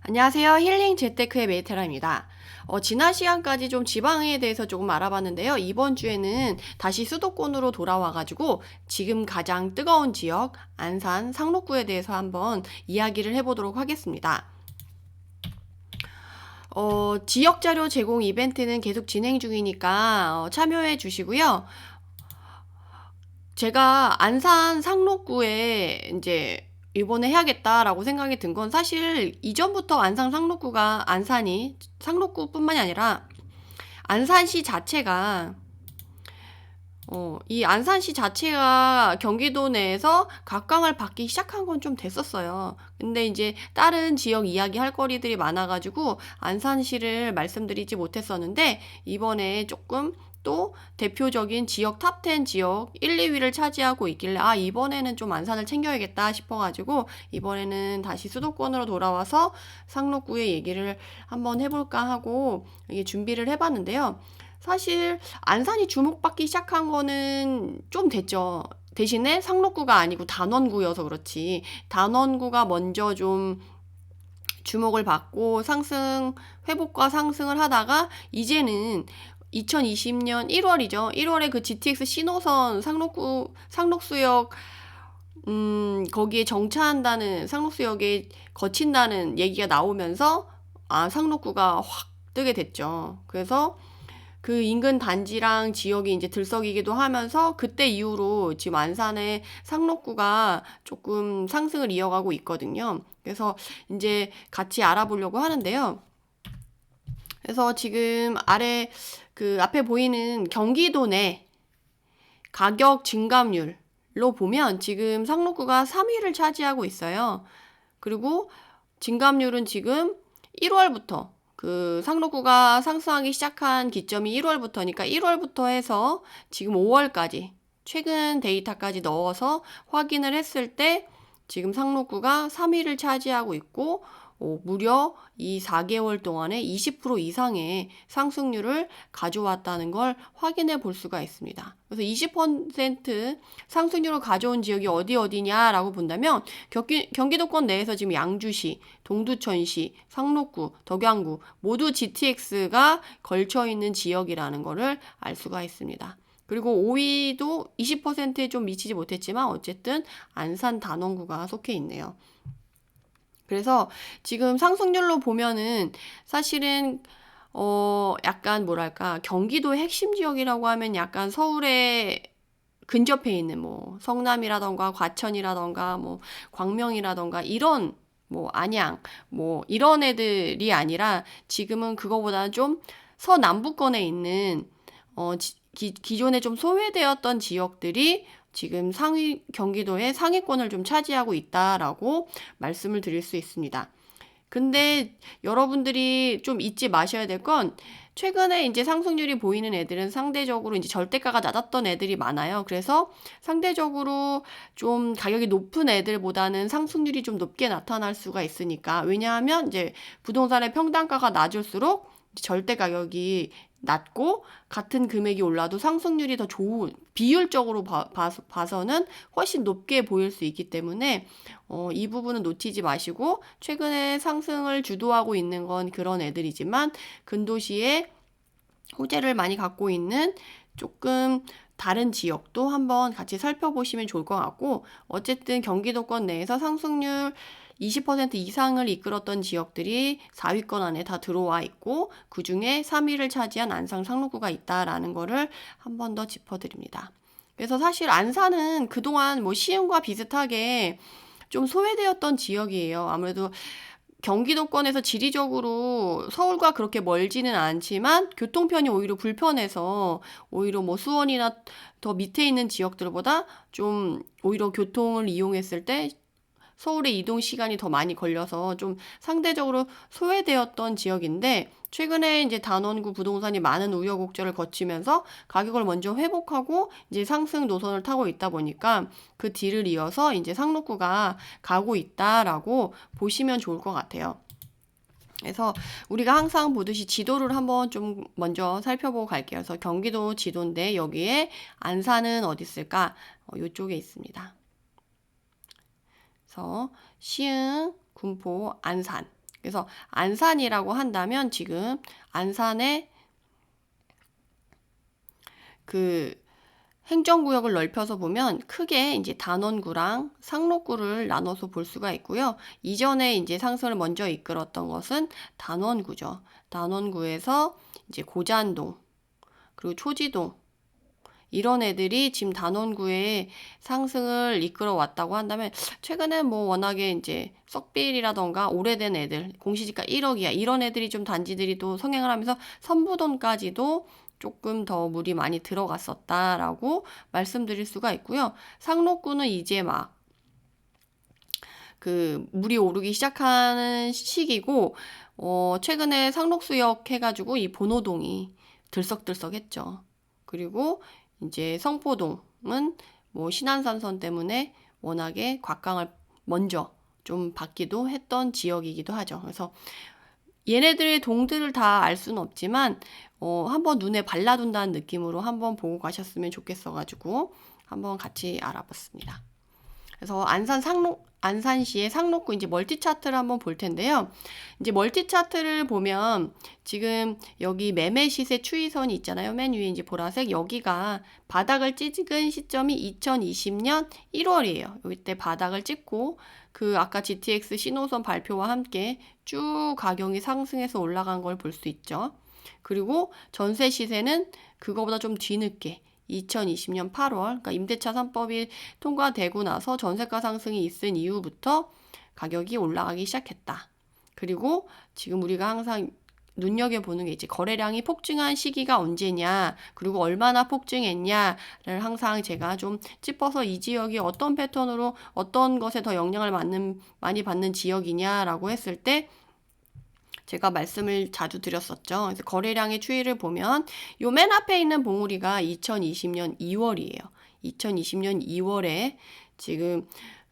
안녕하세요. 힐링 재테크의 메이테라입니다. 지난 시간까지 좀 지방에 대해서 조금 알아봤는데요. 이번 주에는 다시 수도권으로 돌아와가지고 지금 가장 뜨거운 지역, 안산, 상록구에 대해서 한번 이야기를 해보도록 하겠습니다. 지역 자료 제공 이벤트는 계속 진행 중이니까 참여해 주시고요. 제가 안산 상록구에 이제 이번에 해야겠다라고 생각이 든 건 사실 이전부터 안산 상록구가 안산이 상록구뿐만이 아니라 안산시 자체가 이 안산시 자체가 경기도 내에서 각광을 받기 시작한 건 좀 됐었어요. 근데 이제 다른 지역 이야기 할 거리들이 많아가지고 안산시를 말씀드리지 못했었는데 이번에 조금 또 대표적인 지역 탑10 지역 1, 2위를 차지하고 있길래 이번에는 좀 안산을 챙겨야겠다 싶어가지고 이번에는 다시 수도권으로 돌아와서 상록구의 얘기를 한번 해볼까 하고 이게 준비를 해봤는데요. 사실 안산이 주목받기 시작한 거는 좀 됐죠. 대신에 상록구가 아니고 단원구여서 그렇지. 단원구가 먼저 좀 주목을 받고 회복과 상승을 하다가 이제는 2020년 1월이죠. 1월에 그 GTX 신호선 상록수역 거기에 정차한다는 상록수역에 거친다는 얘기가 나오면서 상록구가 확 뜨게 됐죠. 그래서 그 인근 단지랑 지역이 이제 들썩이기도 하면서 그때 이후로 지금 안산의 상록구가 조금 상승을 이어가고 있거든요. 그래서 이제 같이 알아보려고 하는데요. 그래서 지금 그 앞에 보이는 경기도 내 가격 증감률로 보면 지금 상록구가 3위를 차지하고 있어요. 그리고 증감률은 지금 1월부터 그 상록구가 상승하기 시작한 기점이 1월부터니까 1월부터 해서 지금 5월까지 최근 데이터까지 넣어서 확인을 했을 때 지금 상록구가 3위를 차지하고 있고 무려 이 4개월 동안에 20% 이상의 상승률을 가져왔다는 걸 확인해 볼 수가 있습니다. 그래서 20% 상승률을 가져온 지역이 어디냐라고 본다면 경기도권 내에서 지금 양주시, 동두천시, 상록구, 덕양구 모두 GTX가 걸쳐 있는 지역이라는 것을 알 수가 있습니다. 그리고 5위도 20%에 좀 미치지 못했지만 어쨌든 안산 단원구가 속해 있네요. 그래서 지금 상승률로 보면은 사실은 약간 뭐랄까 경기도의 핵심 지역이라고 하면 약간 서울에 근접해 있는 뭐 성남이라던가 과천이라던가 뭐 광명이라던가 이런 뭐 안양 뭐 이런 애들이 아니라 지금은 그거보다는 좀 서남부권에 있는 기존에 좀 소외되었던 지역들이 지금 경기도의 상위권을 좀 차지하고 있다라고 말씀을 드릴 수 있습니다. 근데 여러분들이 좀 잊지 마셔야 될 건 최근에 이제 상승률이 보이는 애들은 상대적으로 이제 절대가가 낮았던 애들이 많아요. 그래서 상대적으로 좀 가격이 높은 애들보다는 상승률이 좀 높게 나타날 수가 있으니까. 왜냐하면 이제 부동산의 평당가가 낮을수록 절대 가격이 낮고 같은 금액이 올라도 상승률이 더 좋은 비율적으로 봐서는 훨씬 높게 보일 수 있기 때문에 이 부분은 놓치지 마시고 최근에 상승을 주도하고 있는 건 그런 애들이지만 근도시에 호재를 많이 갖고 있는 조금 다른 지역도 한번 같이 살펴보시면 좋을 것 같고 어쨌든 경기도권 내에서 상승률 20% 이상을 이끌었던 지역들이 4위권 안에 다 들어와 있고 그 중에 3위를 차지한 안산 상록구가 있다라는 거를 한 번 더 짚어드립니다. 그래서 사실 안산은 그동안 뭐 시흥과 비슷하게 좀 소외되었던 지역이에요. 아무래도 경기도권에서 지리적으로 서울과 그렇게 멀지는 않지만 교통편이 오히려 불편해서 오히려 뭐 수원이나 더 밑에 있는 지역들보다 좀 오히려 교통을 이용했을 때 서울의 이동 시간이 더 많이 걸려서 좀 상대적으로 소외되었던 지역인데 최근에 이제 단원구 부동산이 많은 우여곡절을 거치면서 가격을 먼저 회복하고 이제 상승 노선을 타고 있다 보니까 그 뒤를 이어서 이제 상록구가 가고 있다라고 보시면 좋을 것 같아요. 그래서 우리가 항상 보듯이 지도를 한번 좀 먼저 살펴보고 갈게요. 그래서 경기도 지도인데 여기에 안산은 어디 있을까? 이쪽에 있습니다. 그래서 시흥, 군포, 안산. 그래서 안산이라고 한다면 지금 안산에 그 행정구역을 넓혀서 보면 크게 이제 단원구랑 상록구를 나눠서 볼 수가 있고요. 이전에 이제 상승을 먼저 이끌었던 것은 단원구죠. 단원구에서 이제 고잔동, 그리고 초지동, 이런 애들이 지금 단원구에 상승을 이끌어 왔다고 한다면, 최근에 뭐 워낙에 이제 썩빌이라던가 오래된 애들, 공시지가 1억이야, 이런 애들이 좀 단지들이 또 성행을 하면서 선부동까지도 조금 더 물이 많이 들어갔었다라고 말씀드릴 수가 있고요. 상록구는 이제 막 그 물이 오르기 시작하는 시기고, 최근에 상록수역 해가지고 이 본호동이 들썩들썩했죠. 그리고 이제 성포동은 뭐 신안산선 때문에 워낙에 곽강을 먼저 좀 받기도 했던 지역이기도 하죠. 그래서 얘네들의 동들을 다 알 수는 없지만 한번 눈에 발라둔다는 느낌으로 한번 보고 가셨으면 좋겠어가지고 한번 같이 알아봤습니다. 그래서 안산시의 상록구 이제 멀티 차트를 한번 볼 텐데요. 이제 멀티 차트를 보면 지금 여기 매매 시세 추이선이 있잖아요. 맨 위에 이제 보라색, 여기가 바닥을 찍은 시점이 2020년 1월이에요. 이때 바닥을 찍고 그 아까 GTX 신호선 발표와 함께 쭉 가격이 상승해서 올라간 걸 볼 수 있죠. 그리고 전세 시세는 그거보다 좀 뒤늦게 2020년 8월, 그러니까 임대차 3법이 통과되고 나서 전세가 상승이 있은 이후부터 가격이 올라가기 시작했다. 그리고 지금 우리가 항상 눈여겨보는 게 이제 거래량이 폭증한 시기가 언제냐, 그리고 얼마나 폭증했냐를 항상 제가 좀 짚어서 이 지역이 어떤 패턴으로 어떤 것에 더 영향을 많이 받는 지역이냐라고 했을 때 제가 말씀을 자주 드렸었죠. 그래서 거래량의 추이를 보면 요 맨 앞에 있는 봉우리가 2020년 2월이에요. 2020년 2월에 지금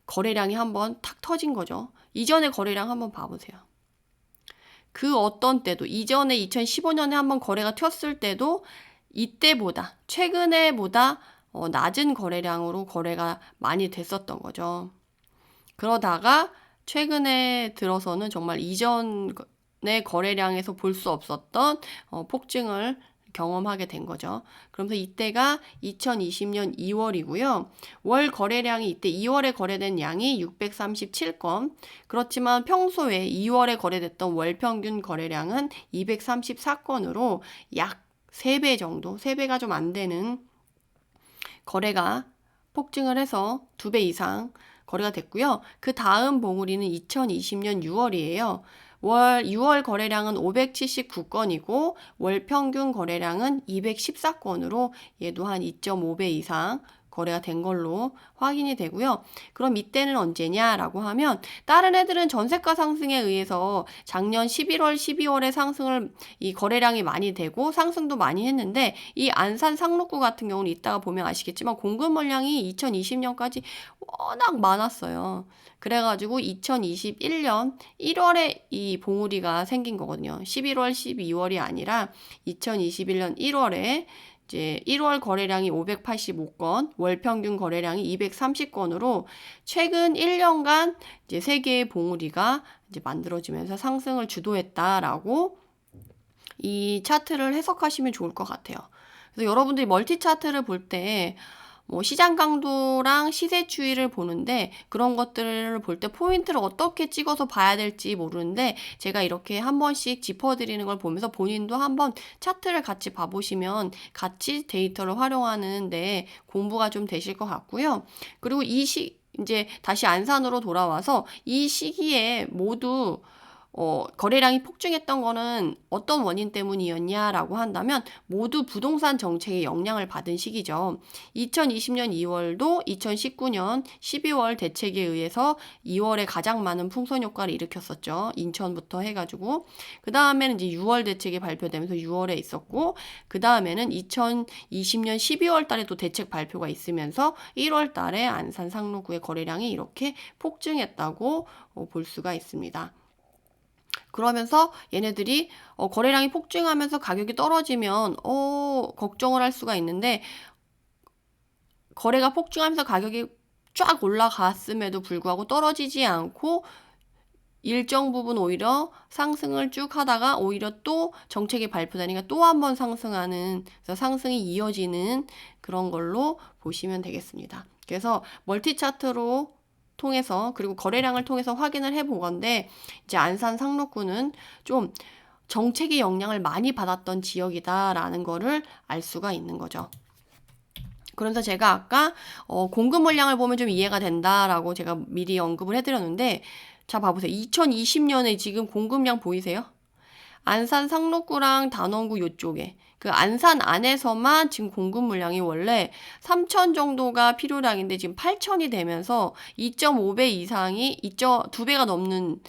거래량이 한번 탁 터진 거죠. 이전의 거래량 한번 봐보세요. 그 어떤 때도 이전에 2015년에 한번 거래가 튀었을 때도 이때보다 최근에보다 낮은 거래량으로 거래가 많이 됐었던 거죠. 그러다가 최근에 들어서는 정말 이전의 거래량에서 볼 수 없었던 폭증을 경험하게 된 거죠. 그러면서 이때가 2020년 2월이고요. 월 거래량이 이때 2월에 거래된 양이 637건. 그렇지만 평소에 2월에 거래됐던 월 평균 거래량은 234건으로 약 3배 정도, 3배가 좀 안 되는 거래가 폭증을 해서 2배 이상 거래가 됐고요. 그 다음 봉우리는 2020년 6월이에요. 6월 거래량은 579건이고 월 평균 거래량은 214건으로 얘도 한 2.5배 이상 거래가 된 걸로 확인이 되고요. 그럼 이때는 언제냐라고 하면 다른 애들은 전세가 상승에 의해서 작년 11월, 12월에 상승을 이 거래량이 많이 되고 상승도 많이 했는데 이 안산 상록구 같은 경우는 이따가 보면 아시겠지만 공급 물량이 2020년까지 워낙 많았어요. 그래가지고 2021년 1월에 이 봉우리가 생긴 거거든요. 11월, 12월이 아니라 2021년 1월에 이제 1월 거래량이 585건, 월 평균 거래량이 230건으로 최근 1년간 이제 세 개의 봉우리가 이제 만들어지면서 상승을 주도했다라고 이 차트를 해석하시면 좋을 것 같아요. 그래서 여러분들이 멀티 차트를 볼 때 뭐 시장 강도랑 시세 추이를 보는데 그런 것들을 볼 때 포인트를 어떻게 찍어서 봐야 될지 모르는데 제가 이렇게 한 번씩 짚어드리는 걸 보면서 본인도 한번 차트를 같이 봐보시면 같이 데이터를 활용하는데 공부가 좀 되실 것 같고요. 그리고 이제 다시 안산으로 돌아와서 이 시기에 모두 거래량이 폭증했던 거는 어떤 원인 때문이었냐라고 한다면 모두 부동산 정책의 영향을 받은 시기죠. 2020년 2월도 2019년 12월 대책에 의해서 2월에 가장 많은 풍선 효과를 일으켰었죠. 인천부터 해가지고. 그 다음에는 이제 6월 대책이 발표되면서 6월에 있었고, 그 다음에는 2020년 12월 달에 또 대책 발표가 있으면서 1월 달에 안산 상록구의 거래량이 이렇게 폭증했다고 볼 수가 있습니다. 그러면서 얘네들이 거래량이 폭증하면서 가격이 떨어지면 걱정을 할 수가 있는데 거래가 폭증하면서 가격이 쫙 올라갔음에도 불구하고 떨어지지 않고 일정 부분 오히려 상승을 쭉 하다가 오히려 또 정책이 발표되니까 또 한 번 상승하는, 그래서 상승이 이어지는 그런 걸로 보시면 되겠습니다. 그래서 멀티 차트로 통해서 그리고 거래량을 통해서 확인을 해 보건데, 이제 안산 상록구는 좀 정책의 영향을 많이 받았던 지역이다라는 거를 알 수가 있는 거죠. 그래서 제가 아까 공급 물량을 보면 좀 이해가 된다라고 제가 미리 언급을 해드렸는데, 자 봐보세요. 2020년에 지금 공급량 보이세요? 안산 상록구랑 단원구 요쪽에 그 안산 안에서만 지금 공급 물량이 원래 3천 정도가 필요량인데 지금 8천이 되면서 2.5배 이상이 2배가 넘는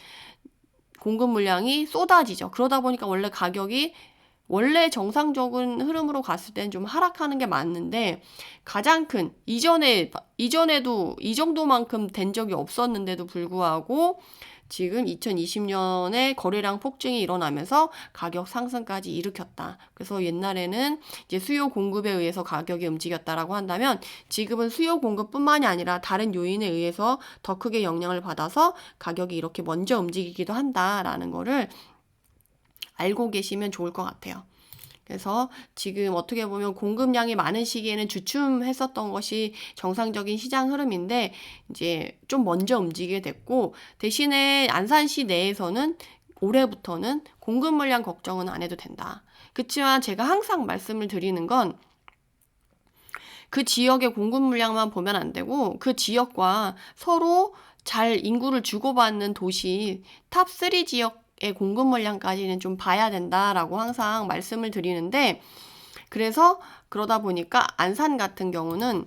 공급 물량이 쏟아지죠. 그러다 보니까 원래 가격이 원래 정상적인 흐름으로 갔을 때는 좀 하락하는 게 맞는데, 가장 큰 이전에도 이 정도만큼 된 적이 없었는데도 불구하고 지금 2020년에 거래량 폭증이 일어나면서 가격 상승까지 일으켰다. 그래서 옛날에는 이제 수요 공급에 의해서 가격이 움직였다라고 한다면, 지금은 수요 공급뿐만이 아니라 다른 요인에 의해서 더 크게 영향을 받아서 가격이 이렇게 먼저 움직이기도 한다라는 거를 알고 계시면 좋을 것 같아요. 그래서 지금 어떻게 보면 공급량이 많은 시기에는 주춤했었던 것이 정상적인 시장 흐름인데, 이제 좀 먼저 움직이게 됐고, 대신에 안산시 내에서는 올해부터는 공급 물량 걱정은 안 해도 된다. 그렇지만 제가 항상 말씀을 드리는 건, 그 지역의 공급 물량만 보면 안 되고 그 지역과 서로 잘 인구를 주고받는 도시 탑3 지역의 공급 물량까지는 좀 봐야 된다라고 항상 말씀을 드리는데, 그래서 그러다 보니까 안산 같은 경우는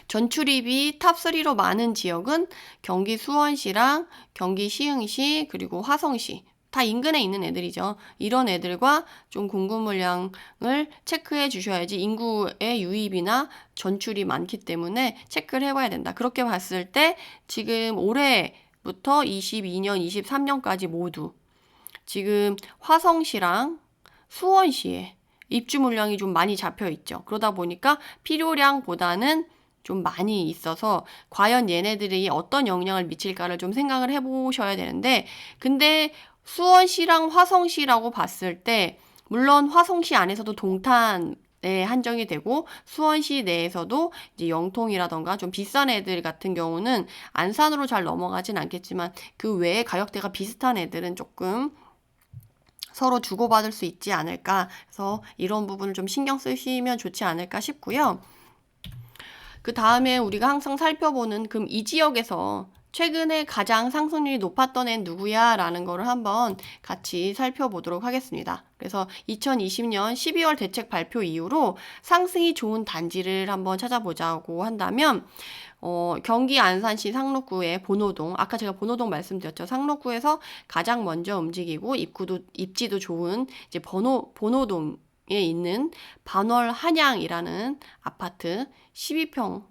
전출입이 탑3로 많은 지역은 경기 수원시랑 경기 시흥시 그리고 화성시, 다 인근에 있는 애들이죠. 이런 애들과 좀 공급 물량을 체크해 주셔야지, 인구의 유입이나 전출이 많기 때문에 체크를 해봐야 된다. 그렇게 봤을 때 지금 올해부터 22년, 23년까지 모두 지금 화성시랑 수원시에 입주 물량이 좀 많이 잡혀 있죠. 그러다 보니까 필요량보다는 좀 많이 있어서 과연 얘네들이 어떤 영향을 미칠까를 좀 생각을 해보셔야 되는데, 근데 수원시랑 화성시라고 봤을 때 물론 화성시 안에서도 동탄에 한정이 되고 수원시 내에서도 이제 영통이라던가 좀 비싼 애들 같은 경우는 안산으로 잘 넘어가진 않겠지만, 그 외에 가격대가 비슷한 애들은 조금 서로 주고받을 수 있지 않을까, 그래서 이런 부분을 좀 신경 쓰시면 좋지 않을까 싶고요. 그 다음에 우리가 항상 살펴보는, 그럼 이 지역에서 최근에 가장 상승률이 높았던 애는 누구야? 라는 거를 한번 같이 살펴보도록 하겠습니다. 그래서 2020년 12월 대책 발표 이후로 상승이 좋은 단지를 한번 찾아보자고 한다면, 경기 안산시 상록구의 본호동, 아까 제가 본호동 말씀드렸죠. 상록구에서 가장 먼저 움직이고 입지도 좋은 이제 본호동에 있는 반월 한양이라는 아파트 12평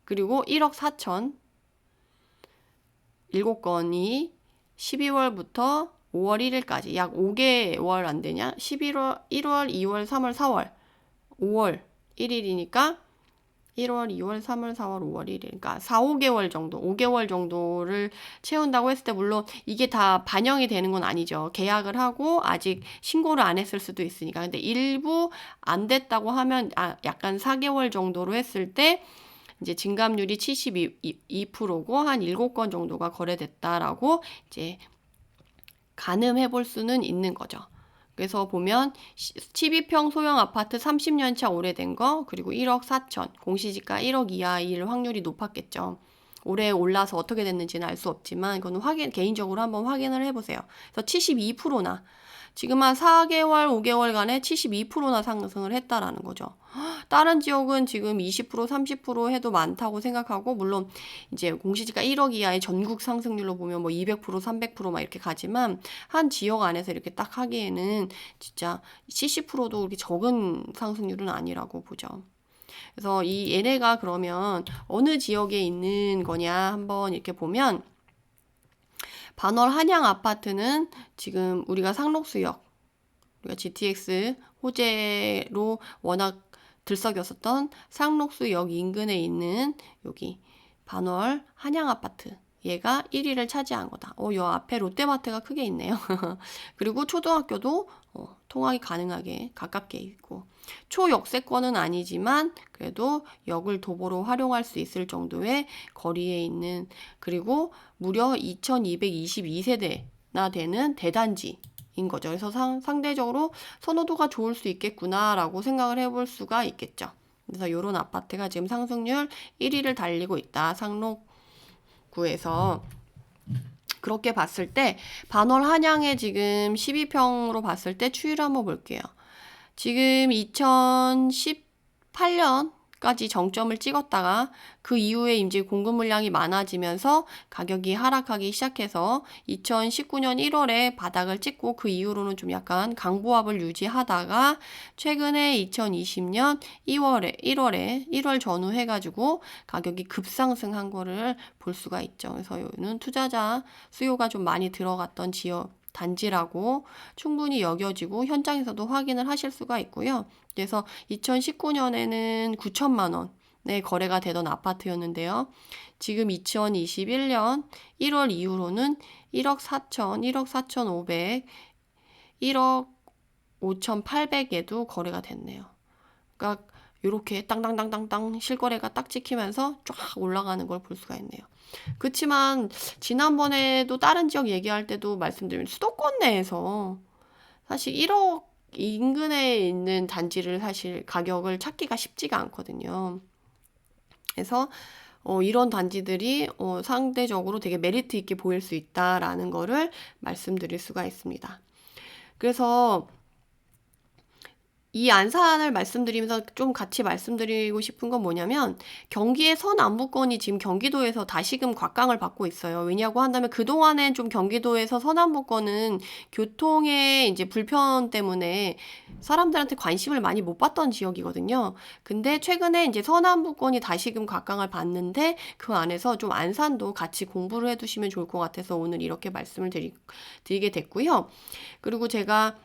그리고 1억 4천 7건이 12월부터 5월 1일까지 약 5개월 안 되냐? 11월, 1월, 2월, 3월, 4월, 5월 1일이니까 1월, 2월, 3월, 4월, 5월 1일, 그러니까 4, 5개월 정도, 5개월 정도를 채운다고 했을 때, 물론 이게 다 반영이 되는 건 아니죠. 계약을 하고 아직 신고를 안 했을 수도 있으니까. 근데 일부 안 됐다고 하면 약간 4개월 정도로 했을 때 이제 증감률이 72%고 한 7건 정도가 거래됐다라고 이제 가늠해 볼 수는 있는 거죠. 그래서 보면 12평 소형 아파트 30년 차 오래된 거, 그리고 1억 4천, 공시지가 1억 이하일 확률이 높았겠죠. 올해 올라서 어떻게 됐는지는 알 수 없지만 그거는 개인적으로 한번 확인을 해보세요. 그래서 72%나 지금 한 4개월, 5개월간에 72%나 상승을 했다라는 거죠. 다른 지역은 지금 20%, 30% 해도 많다고 생각하고, 물론 이제 공시지가 1억 이하의 전국 상승률로 보면 뭐 200%, 300%막 이렇게 가지만, 한 지역 안에서 이렇게 딱 하기에는 진짜 70%도 그렇게 적은 상승률은 아니라고 보죠. 그래서 이 얘네가 그러면 어느 지역에 있는 거냐 한번 이렇게 보면, 반월 한양 아파트는 지금 우리가 상록수역, 우리가 GTX 호재로 워낙 들썩였었던 상록수역 인근에 있는 여기 반월 한양아파트, 얘가 1위를 차지한 거다. 요 앞에 롯데마트가 크게 있네요. 그리고 초등학교도 통학이 가능하게 가깝게 있고, 초역세권은 아니지만 그래도 역을 도보로 활용할 수 있을 정도의 거리에 있는, 그리고 무려 2222세대나 되는 대단지인 거죠. 그래서 상대적으로 선호도가 좋을 수 있겠구나라고 생각을 해볼 수가 있겠죠. 그래서 이런 아파트가 지금 상승률 1위를 달리고 있다, 상록구에서. 그렇게 봤을 때 반월 한양에 지금 12평으로 봤을 때 추이를 한번 볼게요. 지금 2018년까지 정점을 찍었다가 그 이후에 이제 공급 물량이 많아지면서 가격이 하락하기 시작해서 2019년 1월에 바닥을 찍고 그 이후로는 좀 약간 강보합을 유지하다가 최근에 2020년 1월 전후 해가지고 가격이 급상승한 거를 볼 수가 있죠. 그래서 여기는 투자자 수요가 좀 많이 들어갔던 지역 단지라고 충분히 여겨지고 현장에서도 확인을 하실 수가 있고요. 그래서 2019년에는 9천만 원에 거래가 되던 아파트였는데요. 지금 2021년 1월 이후로는 1억 4천, 1억 4,500, 1억 5,800에도 거래가 됐네요. 그러니까 이렇게 땅땅땅땅땅 실거래가 딱 찍히면서 쫙 올라가는 걸 볼 수가 있네요. 그렇지만 지난번에도 다른 지역 얘기할 때도 말씀드린 수도권 내에서 사실 1억 인근에 있는 단지를 사실 가격을 찾기가 쉽지가 않거든요. 그래서 이런 단지들이 상대적으로 되게 메리트 있게 보일 수 있다라는 거를 말씀드릴 수가 있습니다. 그래서 이 안산을 말씀드리면서 좀 같이 말씀드리고 싶은 건 뭐냐면, 경기의 서남부권이 지금 경기도에서 다시금 곽강을 받고 있어요. 왜냐고 한다면 그동안엔 좀 경기도에서 서남부권은 교통의 이제 불편 때문에 사람들한테 관심을 많이 못 받던 지역이거든요. 근데 최근에 이제 서남부권이 다시금 곽강을 받는데 그 안에서 좀 안산도 같이 공부를 해두시면 좋을 것 같아서 오늘 이렇게 말씀을 드리게 됐고요. 그리고 제가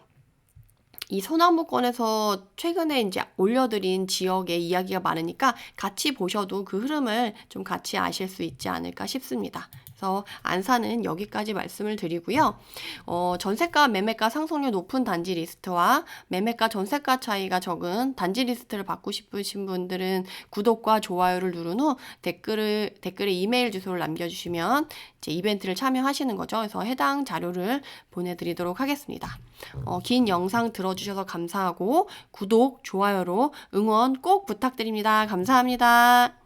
이 서남부권에서 최근에 이제 올려드린 지역의 이야기가 많으니까 같이 보셔도 그 흐름을 좀 같이 아실 수 있지 않을까 싶습니다. 그래서 안산은 여기까지 말씀을 드리고요. 전세가, 매매가 상승률 높은 단지 리스트와 매매가, 전세가 차이가 적은 단지 리스트를 받고 싶으신 분들은 구독과 좋아요를 누른 후 댓글에 이메일 주소를 남겨주시면 이제 이벤트를 참여하시는 거죠. 그래서 해당 자료를 보내드리도록 하겠습니다. 긴 영상 들어주셔서 감사하고 구독, 좋아요로 응원 꼭 부탁드립니다. 감사합니다.